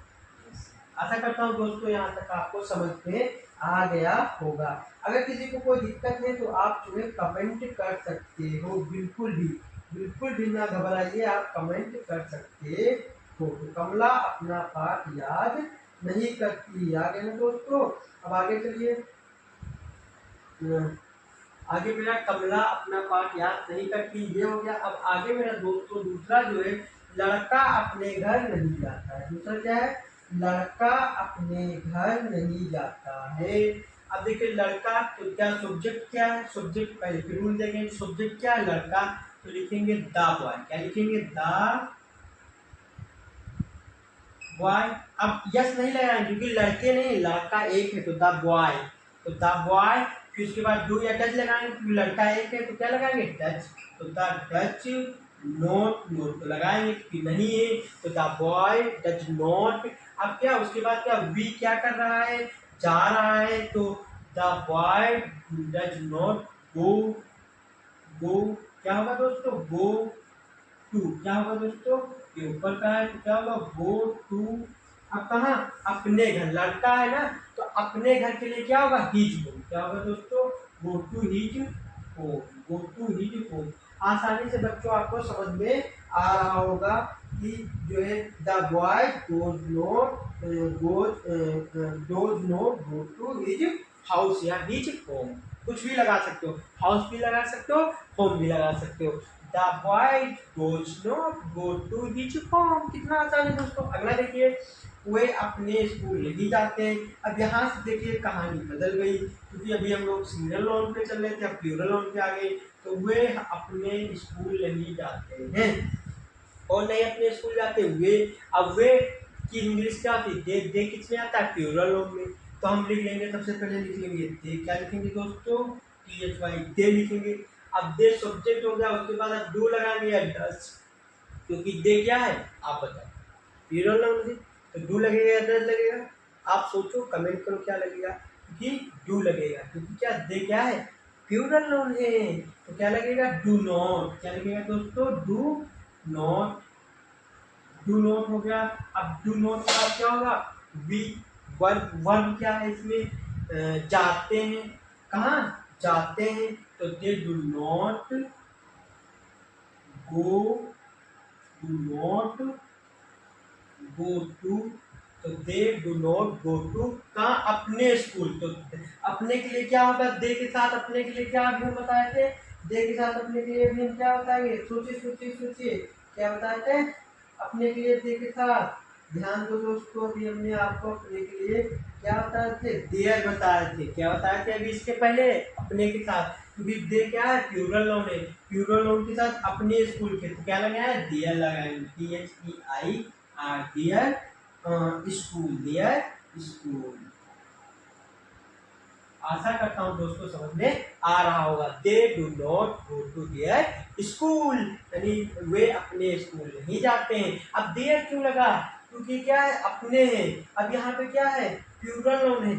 आशा करता हूँ दोस्तों यहाँ तक आपको समझ में आ गया होगा। अगर किसी को कोई दिक्कत है तो आप जो है कमेंट कर सकते हो, बिल्कुल भी ना घबराइए, आप कमेंट कर सकते हो। तो कमला अपना पाठ याद नहीं करती, आगे ना दोस्तों। अब आगे चलिए, आगे मेरा कमला अपना पाठ याद नहीं करती, ये हो गया। अब आगे मेरा दोस्तों दूसरा जो है, लड़का अपने घर नहीं जाता है। दूसरा क्या है, लड़का अपने घर नहीं जाता है। अब देखिए लड़का, तो क्या सब्जेक्ट क्या है, सब्जेक्ट पहले फिर रूल देंगे, सब्जेक्ट क्या है, लड़का, तो लिखेंगे द बॉय। क्या लिखेंगे, द बॉय। अब यस नहीं लगाएंगे क्योंकि लड़के नहीं, लड़का एक है, तो द बॉय, तो द बॉय। फिर उसके बाद डू या डच लगाएंगे क्योंकि लड़का एक है, तो क्या लगाएंगे, डच, तो द डच नोट। नोट तो लगाएंगे क्योंकि नहीं है, तो द बॉय डच नोट। अब क्या, उसके बाद क्या, वी क्या कर रहा है, जा रहा है, तो the boy does not go. Go क्या होगा दोस्तों, गो टू। क्या होगा दोस्तों, ये ऊपर का है, तो क्या होगा, गो टू। अब कहाँ, अपने घर, लड़का है ना, तो अपने घर के लिए क्या होगा, हिज होम। क्या होगा दोस्तों, go to his home, go to his home. आसानी से बच्चों आपको समझ में आ रहा होगा कि जो है the boy does not go to his house या हिज होम। कुछ भी लगा सकते हो, हाउस भी लगा सकते हो, होम भी लगा सकते हो। The boy does not go to his home। कितना आसान है दोस्तों। अगला देखिए, वे अपने स्कूल नहीं जाते। अब यहाँ से देखिए कहानी बदल गई, क्योंकि अभी हम लोग सिंगल नाउन पे चल रहे थे, अब प्लूरल नाउन पे आ गए। तो वे अपने स्कूल नहीं जाते हैं, और नहीं अपने स्कूल जाते वे। अब वे की इंग्लिश क्या होती है, दे किस में आता है, प्लूरल नाउन में। तो हम लिख लेंगे, सबसे पहले लिख लेंगे दे। क्या लिखेंगे दोस्तों, THY, दे लिखेंगे। अब दे सब्जेक्ट हो गया, उसके बाद आप डू लगाएंगे या डज, क्योंकि दे क्या है आप बताओ, प्लूरल नाउन है, तो डू लगेगा या डज लगेगा, आप सोचो, कमेंट करो क्या लगेगा, क्योंकि डू लगेगा, क्योंकि क्या दे क्या है, प्लूरल नाउन है। तो क्या लगेगा, डू नॉट। क्या लगेगा दोस्तों, डू नॉट। डू नॉट हो गया। अब डू नॉट के बाद क्या होगा, वी। वर्ब, वर्ब क्या है इसमें, जाते हैं, कहाँ जाते हैं, तो they do not go, do not go to, तो they do not go to कहाँ, अपने स्कूल। तो अपने के लिए क्या होगा, दे के साथ अपने के लिए क्या अभी हम बताए थे, दे के साथ अपने के लिए अभी हम क्या बताएंगे, सोचिए सोचिए सोचिए, क्या बताए थे, अपने के लिए दे के साथ, ध्यान दो दोस्तों, अभी हमने आपको अपने के लिए क्या बताए थे, देयर बताए थे। क्या बताए थे अभी इसके पहले, अपने के साथ, क्योंकि दे क्या है, प्लूरल नाउन है, प्लूरल नाउन के साथ अपने स्कूल के, तो क्या लगाया है, देयर लगाएंगे, THEIR। Are their school, their school. आशा करता हूँ दोस्तों समझ में आ रहा होगा। They do not go to there school, यानी वे अपने स्कूल नहीं जाते हैं। अब देयर क्यों लगा, क्योंकि क्या है, अपने हैं। अब यहाँ पे क्या है, प्लूरल नाउन है,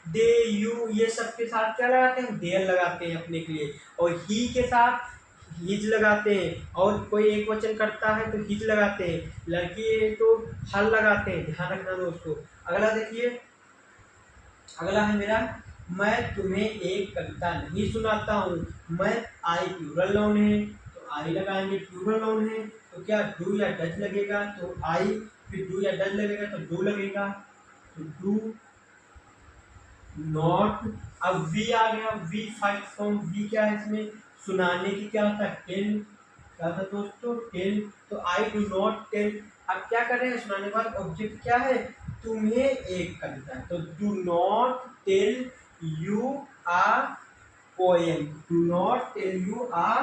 दे यू ये सब के साथ क्या लगाते हैं, देयर लगाते हैं अपने के लिए, और ही के साथ हिज लगाते हैं, और कोई एक वचन करता है तो हिज लगाते हैं, लड़की है तो हल लगाते हैं। ध्यान रखना दोस्तों। अगला देखिए, अगला है मेरा, मैं तुम्हें एक कविता नहीं सुनाता हूँ। मैं आई प्लूरल नाउन है तो आई लगाएंगे, प्लूरल नाउन है तो क्या डू या डज लगेगा, तो आई, फिर डू या डज लगेगा तो डू लगेगा, तो डू नॉट। अब वी आ गया, वी फर्स्ट फॉर्म, वी क्या है इसमें, सुनाने की क्या होता है, टेल, क्या होता है दोस्तों, टेल। तो आई डू नॉट टेल। अब क्या कर रहे हैं, सुनाने के बाद ऑब्जेक्ट क्या है, तुम्हें एक कविता, तो do not tell you a poem, do not tell you a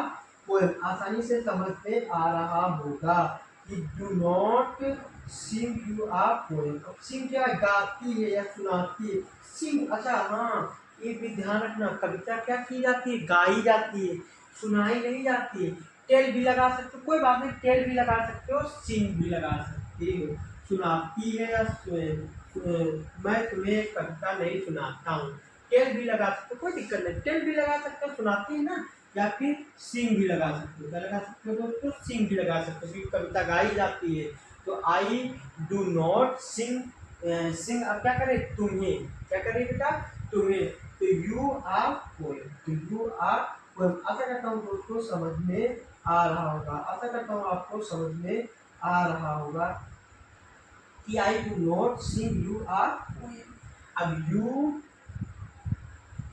poem. आसानी से समझ में आ रहा होगा कि do not sing you a poem. अब सिंग क्या गाती है या सुनाती है, सिंग, अच्छा हाँ, ये भी ध्यान रखना, कविता क्या की जाती है, गाई जाती है, सुनाई नहीं जाती है। टेल भी लगा सकते हो, कोई बात नहीं, टेल भी लगा सकते हो, सिंग भी लगा सकते हो। सुनाती है या मैं तुम्हें कविता नहीं सुनाता हूँ, टेल भी लगा सकते हो, कोई दिक्कत नहीं, टेल भी लगा सकते हो, सुनाती है ना, या फिर सिंग भी लगा सकते हो, क्या लगा सकते हो दोस्तों, सिंग भी लगा सकते हो, क्योंकि कविता गाई जाती है। तो आई डू नॉट सिंग, सिंग अब क्या करें, तुम्हें, क्या करें बेटा, तुम्हें, तो यू आर पोएम, तो यू आर पोएम। आशा करता हूँ दोस्तों समझ में आ रहा होगा, आशा करता हूँ आपको समझ में आ रहा होगा कि I do not sing your poem. अब यू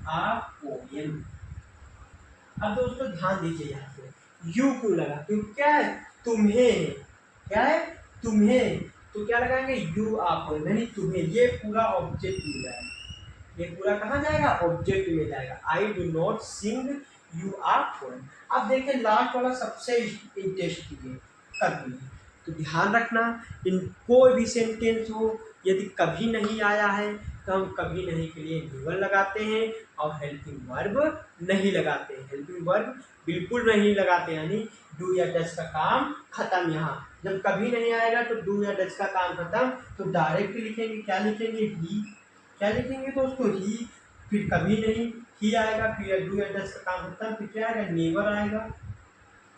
आर पोएम, अब दोस्तों ध्यान दीजिए, यहाँ पे यू क्यों लगा, क्योंकि क्या है, तुम्हें, क्या है, तुम्हें, तो क्या लगाएंगे, यू आर पोएम, यानी तुम्हें, ये पूरा ऑब्जेक्ट मिल जाएगा, ये पूरा कहाँ जाएगा, ऑब्जेक्ट में जाएगा। I do not sing your poem. अब देखिए लास्ट वाला सबसे इंटरेस्टिंग है, कभी, तो ध्यान रखना, इन कोई भी सेंटेंस हो, यदि कभी नहीं आया है तो हम कभी नहीं के लिए नेवर लगाते हैं, और हेल्पिंग वर्ब नहीं लगाते हैं, हेल्पिंग वर्ब बिल्कुल नहीं लगाते, यानी डू या डज का काम खत्म। यहाँ जब कभी नहीं आएगा तो डू या डज का काम खत्म, तो डायरेक्ट लिखेंगे, क्या लिखेंगे, ही, क्या लिखेंगे दोस्तों, ही, फिर कभी नहीं, ही आएगा, फिर डू या डज का काम खत्म, फिर क्या आएगा, नेवर आएगा,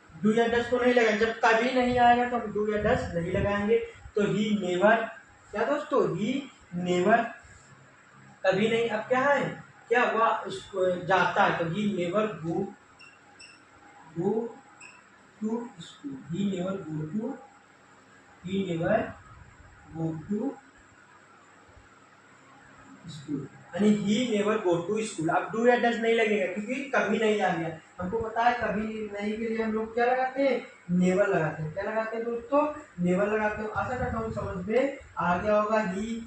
डू या डज को नहीं लगाएंगे, जब कभी नहीं आएगा तो हम डू या डज नहीं लगाएंगे, तो ही नेवर, क्या दोस्तों, ही नेवर, कभी नहीं। अब क्या है, क्या हुआ, जाता है, तो he never go, go to school, he never go to, he never go to school, यानी he never go to school. अब डू या डज नहीं लगेगा क्योंकि कभी नहीं आ गया, हमको पता है कभी नहीं के लिए हम लोग क्या लगाते हैं, नेवर लगाते हैं, क्या लगाते हैं दोस्तों, नेवर लगाते हैं। आशा करता हूँ समझ में आ गया होगा, he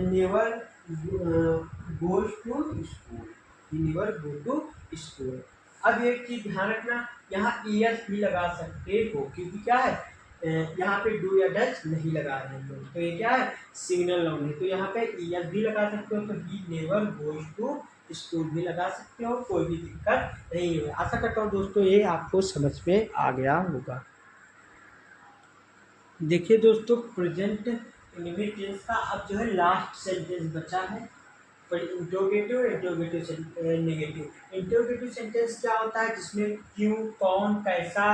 never goes to school, he never go to school. अब एक चीज ध्यान रखना, यहाँ ईएस भी लगा सकते हो, क्योंकि क्या है, यहाँ पे डू या डज नहीं लगा रहे हैं लोग, तो ये क्या है, सिग्नल नाउन है, तो यहाँ पे ईएस भी लगा सकते हो, तो he never goes to school भी लगा सकते हो, कोई भी दिक्कत नहीं है। आशा करता हूँ दोस्तों ये आपको समझ में आ गया होगा। देखिए दोस्तों, प्रेजेंट इंडिफिनिट टेंस का अब जो है लास्ट सेंटेंस बचा है, पर इंट्रोगेटिव, नेगेटिव। इंट्रोगेटिव सेंटेंस क्या होता है, जिसमें क्यों, कौन, कैसा।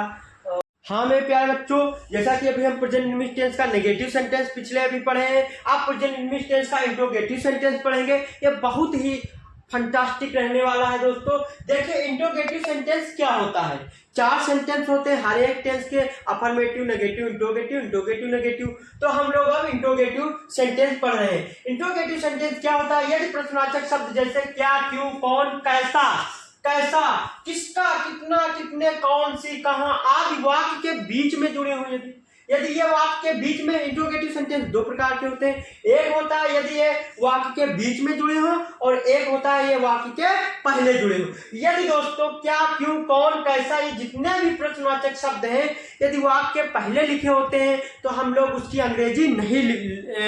हाँ मेरे प्यारे बच्चों, जैसा कि अभी हम प्रेजेंट इंडिफिनिट टेंस का नेगेटिव सेंटेंस पिछले अभी पढ़े हैं, आप प्रेजेंट इंडिफिनिट टेंस का इंट्रोगेटिव सेंटेंस पढ़ेंगे। ये बहुत ही फंटास्टिक रहने वाला है दोस्तों। देखिए इंट्रोगेटिव सेंटेंस क्या होता है, 4 सेंटेंस होते हैं हर एक टेंस के, affirmative, negative, interrogative, interrogative, negative. तो हम लोग अब इंट्रोगेटिव सेंटेंस पढ़ रहे हैं। इंट्रोगेटिव सेंटेंस क्या होता है, यदि प्रश्नवाचक शब्द जैसे क्या, क्यों, कौन, कैसा, कैसा, किसका, कितना, कितने, कौन सी, कहां आदि वाक्य के बीच में जुड़े हुए यदि यदि ये वाक्य के बीच में इंट्रोगेटिव सेंटेंस दो प्रकार के होते हैं, एक होता है यदि ये वाक्य के बीच में जुड़े हो और एक होता है ये वाक्य के पहले जुड़े हो। यदि दोस्तों क्या, क्यों, कौन, कैसा, ये जितने भी प्रश्नवाचक शब्द हैं यदि वाक्य के पहले लिखे होते हैं तो हम लोग उसकी अंग्रेजी नहीं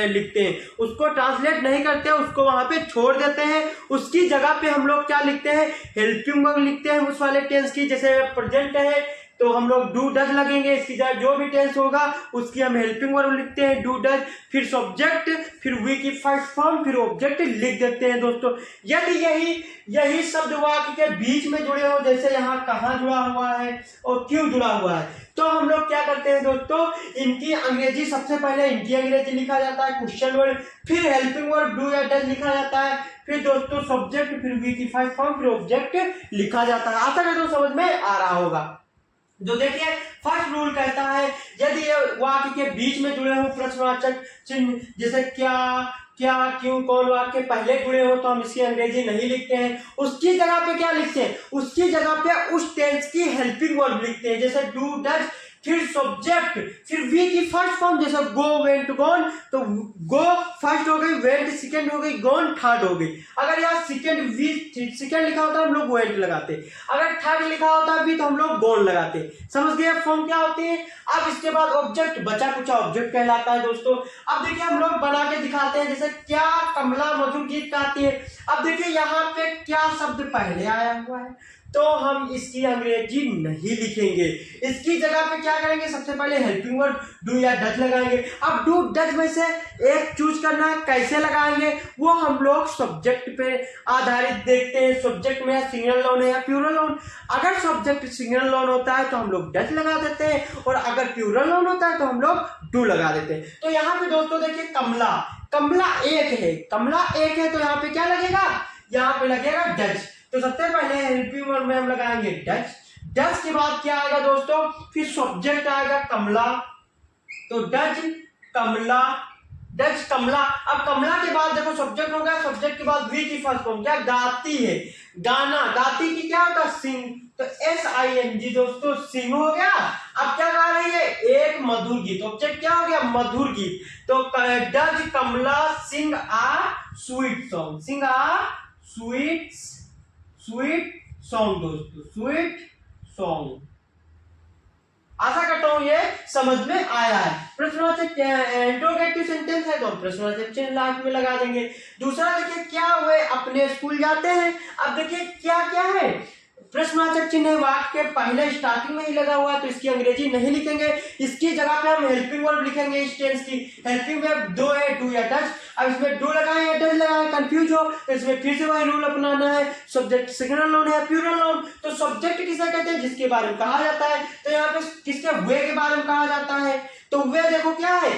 लिखते हैं, उसको ट्रांसलेट नहीं करते, उसको वहां पे छोड़ देते हैं। उसकी जगह पे हम लोग क्या लिखते हैं, हेल्पिंग वर्ब लिखते हैं उस वाले टेंस की। जैसे प्रेजेंट है तो हम लोग डू डज लगेंगे, इसकी जगह जो भी टेंस होगा उसकी हम हेल्पिंग वर्ब लिखते हैं, डू डज, फिर सब्जेक्ट, फिर वी की फर्स्ट फॉर्म, फिर ऑब्जेक्ट लिख देते हैं दोस्तों। यदि यही शब्द वाक्य के बीच में जुड़े हो, जैसे यहाँ कहाँ जुड़ा हुआ है और क्यों जुड़ा हुआ है, तो हम लोग क्या करते हैं दोस्तों, इनकी अंग्रेजी सबसे पहले इनकी अंग्रेजी लिखा जाता है, क्वेश्चन वर्ड, फिर हेल्पिंग वर्ब डू या डज लिखा जाता है, फिर दोस्तों सब्जेक्ट, फिर वी की फर्स्ट फॉर्म, फिर ऑब्जेक्ट लिखा जाता है। आशा करता हूं समझ में आ रहा होगा। जो देखिए फर्स्ट रूल कहता है यदि ये वाक्य के बीच में जुड़े हो प्रश्नवाचक चिन्ह, जैसे क्या, क्यों, कौन वाक्य पहले जुड़े हो तो हम इसकी अंग्रेजी नहीं लिखते हैं, उसकी जगह पे क्या लिखते हैं, उसकी जगह पे उस टेंस की हेल्पिंग वर्ब लिखते हैं, जैसे डू डज, फिर सब्जेक्ट, फिर वी की फर्स्ट फॉर्म, जैसे गो, वेंट, गॉन, तो गो फर्स्ट हो गई, वेंट सेकंड हो गई, गॉन थर्ड हो गई। अगर यहाँ सेकंड लिखा होता है हम लोग वेंट लगाते, अगर थर्ड लिखा होता है वी तो हम लोग गॉन लगाते। समझ गए फॉर्म क्या होती है। अब इसके बाद ऑब्जेक्ट, बचा कुचा ऑब्जेक्ट कहलाता है दोस्तों। अब देखिए हम लोग बना के दिखाते हैं, जैसे क्या कमला मधुर गीत गाती है। अब देखिए यहाँ पे क्या शब्द पहले आया हुआ है तो हम इसकी अंग्रेजी नहीं लिखेंगे, इसकी जगह पे क्या करेंगे, सबसे पहले हेल्पिंग वर्ब डू या डज लगाएंगे। अब डू डज में से एक चूज करना है, कैसे लगाएंगे वो हम लोग सब्जेक्ट पे आधारित देखते हैं, सब्जेक्ट में सिंगल नाउन है या प्लूरल नाउन। अगर सब्जेक्ट सिंगल नाउन होता है तो हम लोग डज लगा देते हैं और अगर प्लूरल नाउन होता है तो हम लोग डू लगा देते हैं। तो यहाँ पे दोस्तों देखिए कमला एक है, तो यहाँ पे क्या लगेगा, यहाँ पे लगेगा डज। तो सबसे पहले हेल्पिंग वर्ब में हम लगाएंगे डज के बाद क्या आएगा दोस्तों, फिर सब्जेक्ट आएगा कमला, तो डज कमला। अब कमला के बाद देखो सब्जेक्ट हो गया, सब्जेक्ट के बाद वी की फर्स्ट फॉर्म क्या, गाती है, गाना, गाती की क्या होता है, सिंग, तो SING दोस्तों सिंग हो गया। अब क्या गा रही है, एक मधुर गीत, ऑब्जेक्ट क्या हो गया, मधुर गीत, तो does Kamala sing a sweet song दोस्तों, स्वीट सॉन्ग। आशा करता हूं ये समझ में आया है। प्रश्नवाचक इंट्रोगेटिव सेंटेंस है तो प्रश्नवाचक चिन्ह लास्ट में लगा देंगे। दूसरा देखिए क्या हुए अपने स्कूल जाते हैं। अब देखिए क्या क्या है, प्रश्नवाचक चिन्ह वाक्य के पहले स्टार्टिंग में ही लगा हुआ है तो इसकी अंग्रेजी नहीं लिखेंगे, इसकी जगह पे हम हेल्पिंग वर्ब लिखेंगे। इस टेंस की हेल्पिंग वर्ब दो है, डू या डज। अब इसमें डू लगाए या डज लगाए, कंफ्यूज हो तो इसमें फिर से वही रूल अपनाना है। सब्जेक्ट सिंगल नाउन है प्लूरल नाउन, तो सब्जेक्ट किसे कहते हैं, जिसके बारे में कहा जाता है, तो यहाँ पे किसके, वे के बारे में कहा जाता है। तो वे देखो क्या है,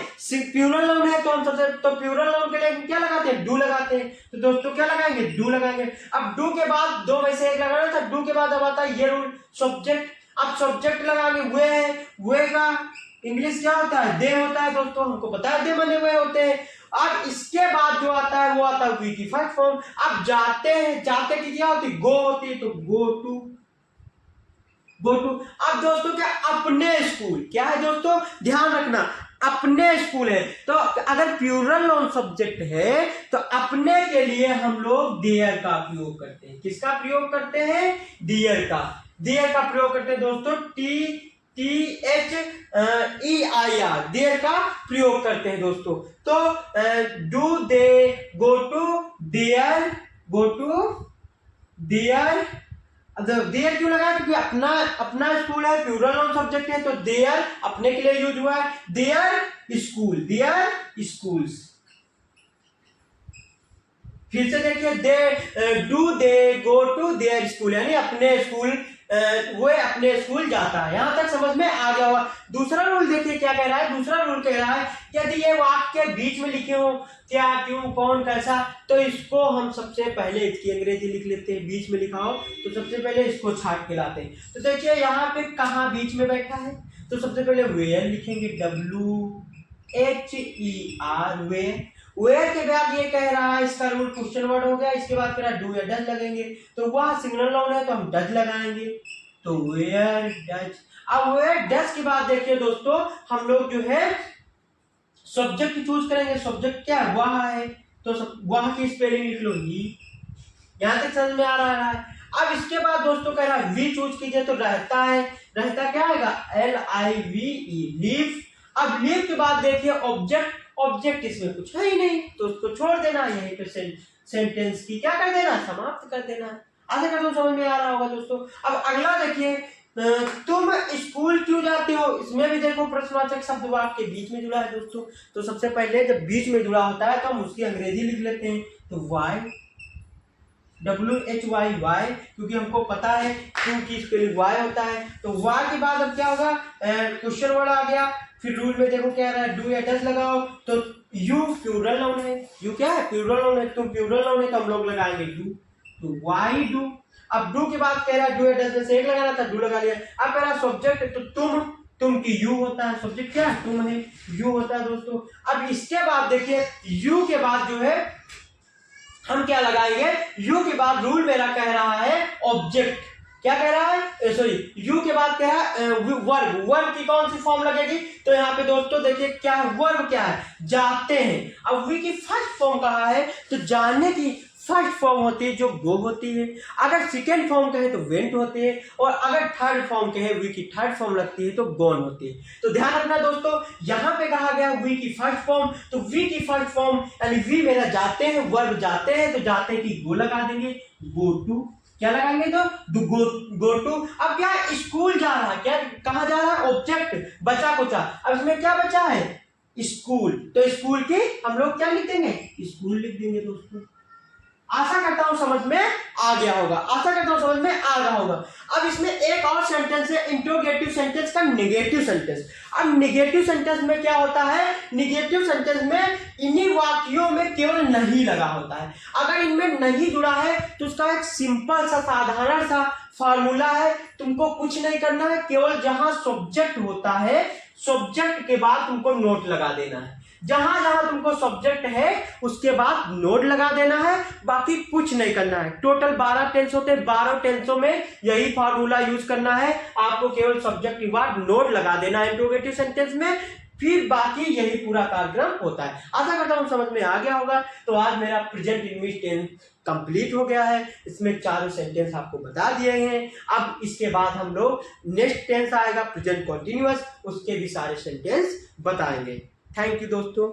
प्लूरल नाउन है तो हम सबसे तो प्लूरल नाउन के लिए क्या लगाते हैं, डू लगाते हैं। तो दोस्तों क्या लगाएंगे, डू लगाएंगे। अब डू के बाद दो में से एक लगाना था, डू के बाद अब आता है ये रूल सब्जेक्ट। अब सब्जेक्ट लगाएंगे वे है, वे का इंग्लिश क्या होता है, दे होता है दोस्तों, हमको पता है दे बने हुए होते हैं। अब इसके बाद जो आता है वो आता है वी की फर्स्ट फॉर्म। अब जाते हैं, जाते की क्या होती है, गो होती है, तो गो टू। अब दोस्तों क्या, अपने स्कूल क्या है दोस्तों, ध्यान रखना अपने स्कूल है तो अगर प्लूरल नाउन सब्जेक्ट है तो अपने के लिए हम लोग देयर का प्रयोग करते हैं। किसका प्रयोग करते हैं, देयर का प्रयोग करते हैं दोस्तों, THEIR देयर का प्रयोग करते हैं दोस्तों। तो do they go to there, there क्यों लगा, क्योंकि अपना स्कूल है, प्लूरल नाउन सब्जेक्ट है तो देयर अपने के लिए यूज हुआ है। There schools. फिर से देखिए do they go to there school, यानी अपने स्कूल, वो अपने स्कूल जाता है। यहां तक समझ में आ गया होगा। दूसरा रूल देखिए क्या कह रहा है, दूसरा रूल कह रहा है यदि ये वाक्य के बीच में लिखे हो क्या, क्यों, कौन, कैसा, तो इसको हम सबसे पहले इसकी अंग्रेजी लिख लेते हैं। बीच में लिखा हो तो सबसे पहले इसको छाट के लाते हैं। तो देखिए यहाँ पे कहाँ बीच में बैठा है, तो सबसे पहले वेयर लिखेंगे, WHER वेयर के बाद ये कह रहा है, इसका रूल क्वेश्चन वर्ड हो गया। इसके बाद कह रहा है डू या डज लगेंगे, तो वह सिंगल नाउन है तो हम डज लगाएंगे, तो वेयर डज। अब वो है डस के बाद देखिए दोस्तों हम लोग जो है सब्जेक्ट चूज करेंगे। सब्जेक्ट क्या है? वह है, तो वह की स्पेलिंग लिख लो ही। यहां तक समझ में आ रहा है। अब इसके बाद दोस्तों कह रहा है वी चूज कीजिए, तो रहता है, रहता क्या आएगा? LIVE, leave. अब लीव के बाद देखिए ऑब्जेक्ट, ऑब्जेक्ट इसमें कुछ है ही नहीं, तो उसको छोड़ देना, यहीं पे सेंटेंस की क्या कर देना? समाप्त कर देना। आशा करता हूं समझ में आ रहा होगा दोस्तों। अब अगला देखिए, तुम स्कूल क्यों जाते हो? इसमें भी देखो प्रश्नवाचक शब्द वाक्य के बीच में जुड़ा है दोस्तों। तो सबसे पहले जब बीच में जुड़ा होता है तो हम उसकी अंग्रेजी लिख लेते हैं, तो वाई, WHY, क्योंकि हमको पता है क्योंकि स्पेलिंग वाई होता है। तो वाई के बाद अब क्या होगा? क्वेश्चन वर्ड आ गया। फिर रूल में देखो क्या रहा है? डू या डज लगाओ, तो यू प्लूरल नाउन है। यू क्या है? प्लूरल नाउन है। तुम प्लूरल नाउन है तो हम लोग लगाएंगे डू, तो वाई डू। अब डू के बाद कह रहा है डू या डज में से एक लगाना था, डू लगा लिया। अब कह रहा है सब्जेक्ट, तो तुम की यू होता है, सब्जेक्ट क्या है? तुम है, यू होता है दोस्तों। अब इसके बाद देखिए यू के बाद जो है हम क्या लगाएंगे? यू के बाद रूल मेरा कह रहा है ऑब्जेक्ट। क्या कह रहा है? सॉरी, यू के बाद कह रहा है वर्ब। वर्ब की कौन सी फॉर्म लगेगी? तो यहाँ पे दोस्तों देखिए क्या है? वर्ब क्या है? जाते हैं। अब वी की फर्स्ट फॉर्म कहा है, तो जाने की फर्स्ट फॉर्म होती है जो गो होती है। अगर सेकेंड फॉर्म कहे तो वेंट होती है, और अगर थर्ड फॉर्म कहे वी की थर्ड फॉर्म लगती है तो गोन होती है। तो ध्यान रखना दोस्तों, यहाँ पे कहा गया वी की फर्स्ट फॉर्म, तो वी की फर्स्ट फॉर्म यानी वी मेरा जाते हैं, वर्ब जाते हैं, तो जाते हैं की गो लगा देंगे, गो टू। क्या लगाएंगे? तो गो टू। अब क्या स्कूल जा रहा है, क्या कहा जा रहा है? ऑब्जेक्ट बचा कुचा। अब इसमें क्या बचा है? स्कूल, तो स्कूल की हम लोग क्या लिख देंगे? स्कूल लिख देंगे दोस्तों। आशा करता हूं समझ में आ गया होगा, आशा करता हूं समझ में आ रहा होगा। अब इसमें एक और सेंटेंस है इंट्रोगेटिव सेंटेंस का नेगेटिव सेंटेंस। अब नेगेटिव सेंटेंस में क्या होता है? नेगेटिव सेंटेंस में इन्हीं वाक्यों में केवल नहीं लगा होता है। अगर इनमें नहीं जुड़ा है तो उसका एक सिंपल सा साधारण सा फॉर्मूला है, तुमको कुछ नहीं करना है, केवल जहां सब्जेक्ट होता है सब्जेक्ट के बाद तुमको नोट लगा देना है। जहां जहां तुमको सब्जेक्ट है उसके बाद नोट लगा देना है, बाकी कुछ नहीं करना है। टोटल 12 टेंस होते हैं, 12 टेंसों में यही फार्मूला यूज करना है। आपको केवल सब्जेक्ट के बाद नोट लगा देना है इंट्रोगेटिव सेंटेंस में, फिर बाकी यही पूरा कार्यक्रम होता है। आशा करता हूं समझ में आ गया होगा। तो आज मेरा प्रेजेंट इंग्लिश टेंस कंप्लीट हो गया है। इसमें चारों सेंटेंस आपको बता दिए हैं। अब इसके बाद हम लोग नेक्स्ट टेंस आएगा प्रेजेंट कंटिन्यूअस, उसके भी सारे सेंटेंस बताएंगे। थैंक यू दोस्तों।